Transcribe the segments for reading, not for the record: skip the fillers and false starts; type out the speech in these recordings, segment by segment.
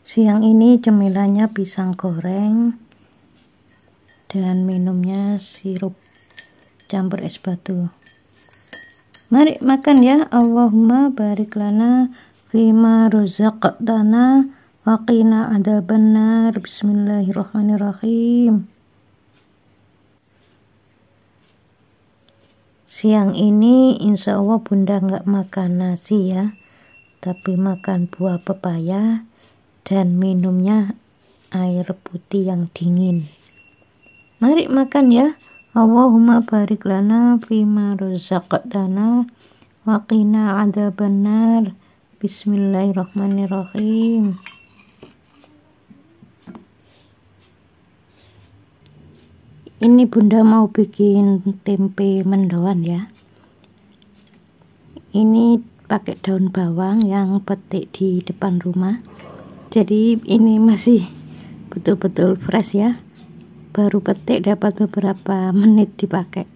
Siang ini cemilannya pisang goreng dan minumnya sirup campur es batu. Mari makan ya. Allahumma barik lana fima rozaqtana wa qina adzabannar. Bismillahirrahmanirrahim. Siang ini insya Allah bunda nggak makan nasi ya, tapi makan buah pepaya dan minumnya air putih yang dingin. Mari makan ya. Allahumma barik lana fima rozaqtana wa qina adzabannar. Bismillahirrahmanirrahim. Ini bunda mau bikin tempe mendoan ya. Ini pakai daun bawang yang petik di depan rumah. Jadi ini masih betul-betul fresh ya. Baru petik dapat beberapa menit dipakai.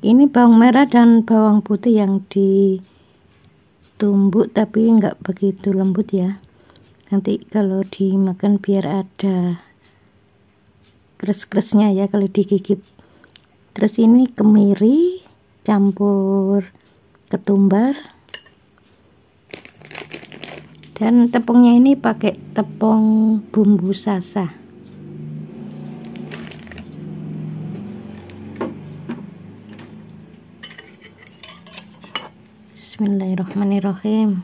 Ini bawang merah dan bawang putih yang ditumbuk tapi nggak begitu lembut ya. Nanti kalau dimakan biar ada kres-kresnya ya kalau digigit. Terus ini kemiri campur ketumbar. Dan tepungnya ini pakai tepung bumbu sasa. Bismillahirrahmanirrahim.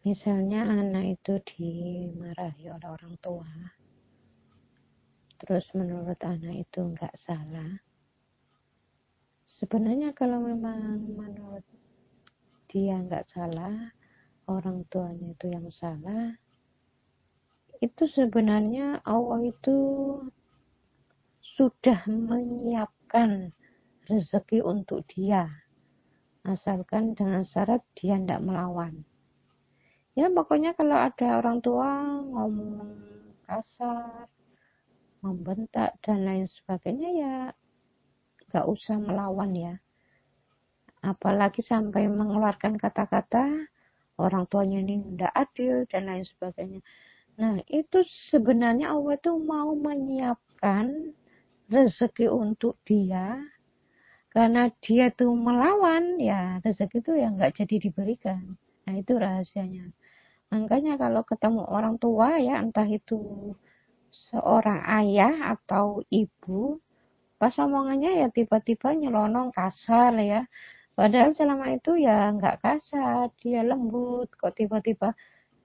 Misalnya anak itu dimarahi oleh orang tua, terus menurut anak itu nggak salah. Sebenarnya kalau memang menurut dia nggak salah, orang tuanya itu yang salah, itu sebenarnya Allah itu sudah menyiapkan rezeki untuk dia, asalkan dengan syarat dia tidak melawan. Ya pokoknya kalau ada orang tua ngomong kasar, membentak dan lain sebagainya ya gak usah melawan ya. Apalagi sampai mengeluarkan kata-kata orang tuanya ini tidak adil dan lain sebagainya. Nah itu sebenarnya Allah itu mau menyiapkan rezeki untuk dia. Karena dia tuh melawan ya rezeki itu ya gak jadi diberikan. Nah itu rahasianya. Makanya kalau ketemu orang tua ya entah itu seorang ayah atau ibu, pas omongannya ya tiba-tiba nyelonong kasar ya. Padahal selama itu ya nggak kasar, dia lembut. Kok tiba-tiba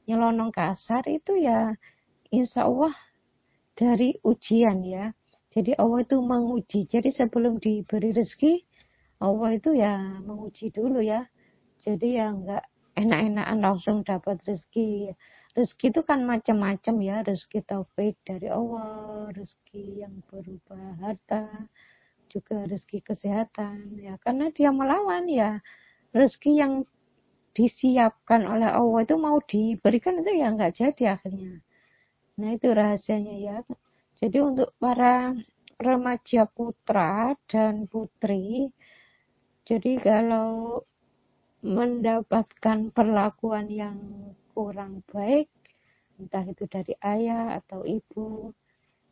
nyelonong kasar itu ya insya Allah dari ujian ya. Jadi Allah itu menguji. Jadi sebelum diberi rezeki, Allah itu ya menguji dulu ya. Jadi ya nggak enak-enakan langsung dapat rezeki. Rezeki itu kan macam-macam ya, rezeki taufik dari Allah, rezeki yang berupa harta, juga rezeki kesehatan ya. Karena dia melawan ya, rezeki yang disiapkan oleh Allah itu mau diberikan itu ya nggak jadi akhirnya. Nah itu rahasianya ya. Jadi untuk para remaja putra dan putri, jadi kalau mendapatkan perlakuan yang kurang baik, entah itu dari ayah atau ibu,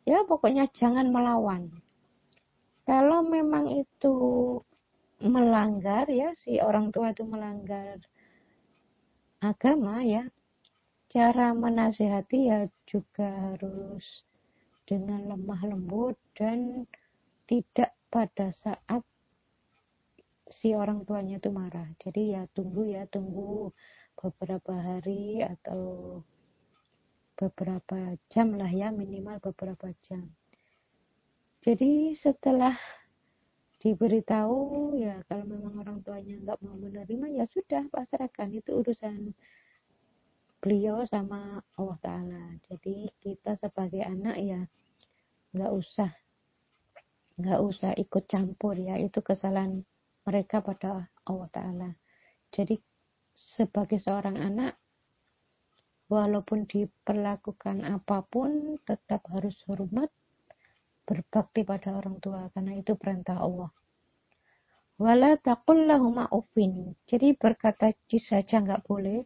ya pokoknya jangan melawan. Kalau memang itu melanggar ya, si orang tua itu melanggar agama ya, cara menasihati ya juga harus dengan lemah lembut dan tidak pada saat si orang tuanya itu marah. Jadi ya tunggu beberapa hari atau beberapa jam lah ya, minimal beberapa jam. Jadi setelah diberitahu ya kalau memang orang tuanya nggak mau menerima ya sudah pasrahkan, itu urusan beliau sama Allah Ta'ala. Jadi kita sebagai anak ya nggak usah ikut campur ya, itu kesalahan mereka pada Allah Ta'ala. Jadi sebagai seorang anak walaupun diperlakukan apapun tetap harus hormat, berbakti pada orang tua, karena itu perintah Allah. Wala taqul lahuma uffin. Jadi berkata cis saja nggak boleh.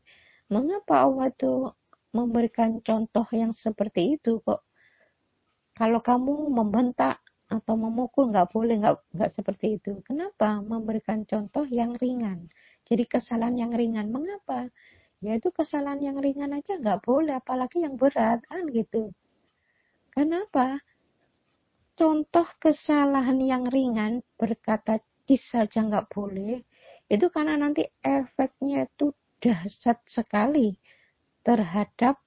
Mengapa Allah itu memberikan contoh yang seperti itu kok? Kalau kamu membentak atau memukul nggak boleh, nggak seperti itu. Kenapa? Memberikan contoh yang ringan. Jadi kesalahan yang ringan. Mengapa? Yaitu kesalahan yang ringan aja nggak boleh, apalagi yang berat kan gitu. Kenapa? Contoh kesalahan yang ringan berkata cis saja nggak boleh. Itu karena nanti efeknya itu dahsyat sekali terhadap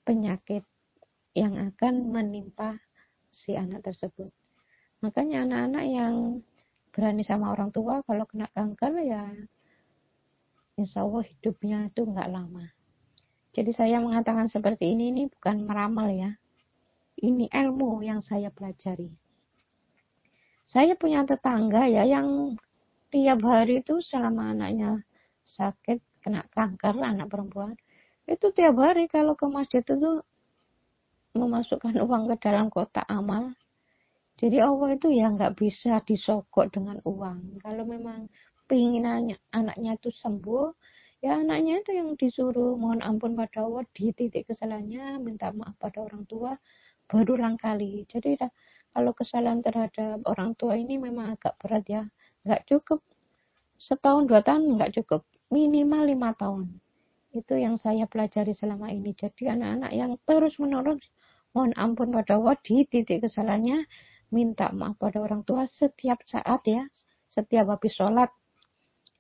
penyakit yang akan menimpa si anak tersebut. Makanya anak-anak yang berani sama orang tua kalau kena kanker ya insya Allah hidupnya itu nggak lama. Jadi saya mengatakan seperti ini bukan meramal ya. Ini ilmu yang saya pelajari. Saya punya tetangga ya yang tiap hari itu selama anaknya sakit kena kanker, anak perempuan, itu tiap hari kalau ke masjid itu memasukkan uang ke dalam kotak amal. Jadi Allah itu ya nggak bisa disogok dengan uang. Kalau memang keinginannya anaknya itu sembuh, ya anaknya itu yang disuruh mohon ampun pada Allah di titik kesalahannya, minta maaf pada orang tua berulang kali. Jadi kalau kesalahan terhadap orang tua ini memang agak berat ya, nggak cukup setahun 2 tahun, nggak cukup, minimal 5 tahun. Itu yang saya pelajari selama ini. Jadi anak-anak yang terus menerus mohon ampun pada Allah di titik kesalahannya, minta maaf pada orang tua setiap saat ya, setiap habis sholat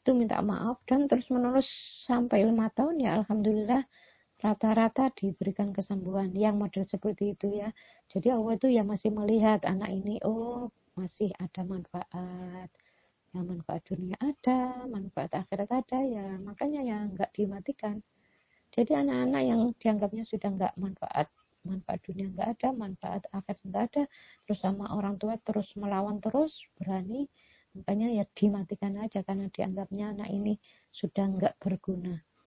itu minta maaf, dan terus menerus sampai 5 tahun ya alhamdulillah rata-rata diberikan kesembuhan yang model seperti itu ya. Jadi Allah itu ya masih melihat anak ini, oh masih ada manfaat, yang manfaat dunia ada, manfaat akhirat ada ya, makanya ya nggak dimatikan. Jadi anak-anak yang dianggapnya sudah nggak manfaat dunia nggak ada, manfaat akhirat nggak ada, terus sama orang tua terus melawan terus berani, makanya ya dimatikan aja karena dianggapnya anak ini sudah nggak berguna.